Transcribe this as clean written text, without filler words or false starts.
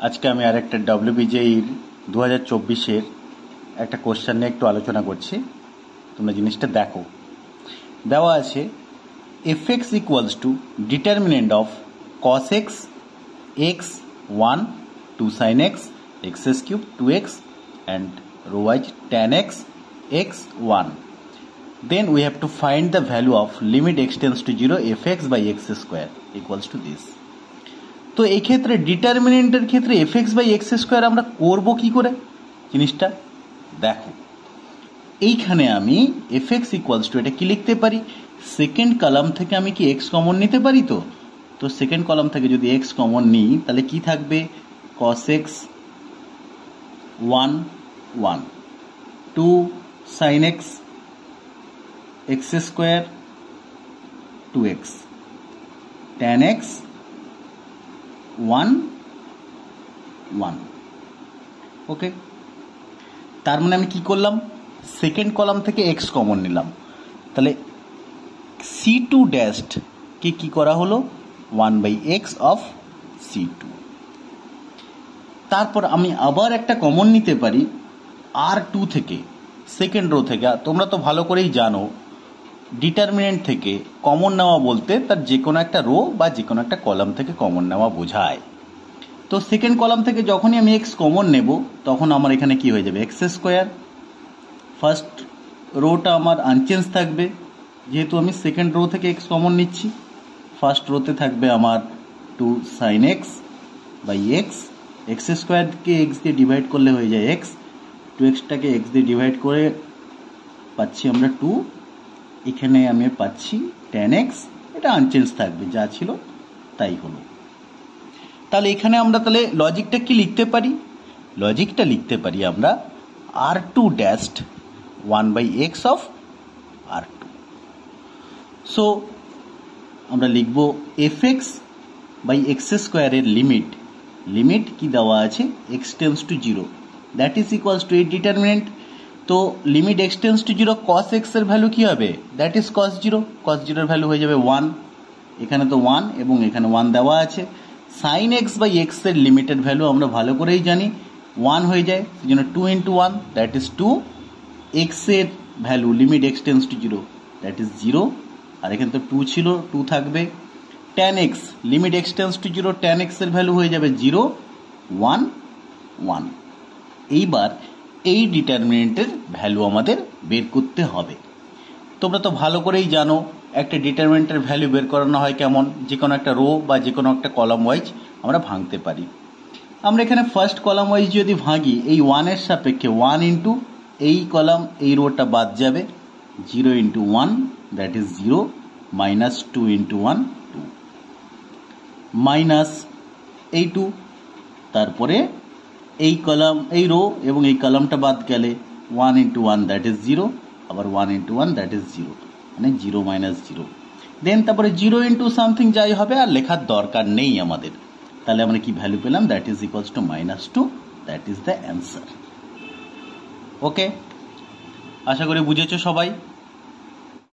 আজকে আমি আরেকটা ডব্লিউবিজেইর 2024-এর একটা কোশ্চেন নিয়ে একটু আলোচনা করছি। তোমরা জিনিসটা দেখো। দেওয়া আছে fx equals to determinant of cos x x 1 2 sin x x cube 2x and row wise tan x x 1. Then we have to find the value of limit x tends to 0 fx by x square equals to this. তো এই ক্ষেত্রে ডিটারমিনেন্টের ক্ষেত্রে fx by x square আমরা করব কি করে জিনিসটা দেখো। এইখানে আমি fx ইকুয়ালস টু এটা কি লিখতে পারি, সেকেন্ড কলাম থেকে আমি কি x কমন নিতে পারি। তো সেকেন্ড কলাম থেকে যদি x কমন নিই তাহলে কি থাকবে, cos x 1 1 2 sin x x square 2x tan x 1 1। ওকে, তার মানে আমি কি করলাম, সেকেন্ড কলাম থেকে x কমন নিলাম, তাহলে c2 ড্যাশড কে কি করা হলো 1/x অফ c2। তারপর আমি আবার একটা কমন নিতে পারি r2 থেকে, সেকেন্ড রো থেকে। তোমরা তো ভালো করেই জানো ডিটারমিনেন্ট থেকে কমন নেওয়া বলতে তার যে কোনো একটা রো বা যে কোনো একটা কলাম থেকে কমন নেওয়া বোঝায়। তো সেকেন্ড কলাম থেকে যখনই আমি এক্স কমন নেব তখন আমার এখানে কি হয়ে যাবে, এক্স স্কোয়ার। ফার্স্ট রোটা আমার আনচেঞ্জ থাকবে যেহেতু আমি সেকেন্ড রো থেকে এক্স কমন নিচ্ছি। ফার্স্ট রোতে থাকবে আমার 2 sin x by X, X স্কোয়ারকে এক্স দিয়ে ডিভাইড করলে হয়ে যায় এক্স, 2xটাকে এক্স দিয়ে ডিভাইড করে পাচ্ছি আমরা 2, এখানে আমি পাচ্ছি tan x, এটা আনচেঞ্জ থাকবে, যা ছিল তাই হলো। তাহলে এখানে আমরা তাহলে লজিকটা কি লিখতে পারি, লজিকটা লিখতে পারি আমরা r2 dashed 1/x of r2। So আমরা লিখব fx বাই এক্স স্কোয়ারের লিমিট কি দেওয়া আছে, x tends to 0, that is equals two এই ডিটারমিনেন্ট। তো limit x tends to 0 cos x এর ভ্যালু কি হবে, দ্যাট ইজ cos 0, cos 0 এর ভ্যালু হয়ে যাবে 1, এখানে তো 1 এবং এখানে 1 দেওয়া আছে। sin x বাই x এর লিমিটেড ভ্যালু আমরা ভালো করেই জানি 1 হয়ে যায়, সেজন্য 2 into 1 দ্যাট ইজ 2, x এর value limit x tends to 0 that is 0, আর এখানে তো 2 ছিল 2 থাকবে। tan x limit x tends to 0 tan x এর ভ্যালু হয়ে যাবে 0 1 1। এইবার এই ডিটারমিনেন্টের ভ্যালু আমাদের বের করতে হবে। তোমরা তো ভালো করেই জানো একটা ডিটারমিনেন্টের ভ্যালু বের করানো হয় কেমন, যে কোনো একটা রো বা যে কোনো একটা কলাম ওয়াইজ আমরা ভাঙতে পারি। আমরা এখানে ফার্স্ট কলাম ওয়াইজ যদি ভাঙি, এই 1 এর সাপেক্ষে 1 ইন্টু এই কলাম এই রোটা বাদ যাবে, 0 into 1 that is 0, minus 2 into 1 2, minus এই 2, তারপরে এই কলাম এই রো এবং এই কলামটা বাদ গেলে 1 ইন্টু 1 দ্যাট ইজ 0, আবার 1 ইন্টু 1 দ্যাট ইজ 0, মানে 0 মাইনাস 0। দেন তারপরে 0 ইন্টু সামথিং যাই হবে আর লেখার দরকার নেই আমাদের। তাহলে আমরা কি ভ্যালু পেলাম, that is equals to -2, that is the answer. Okay, আশা করি বুঝেছো সবাই।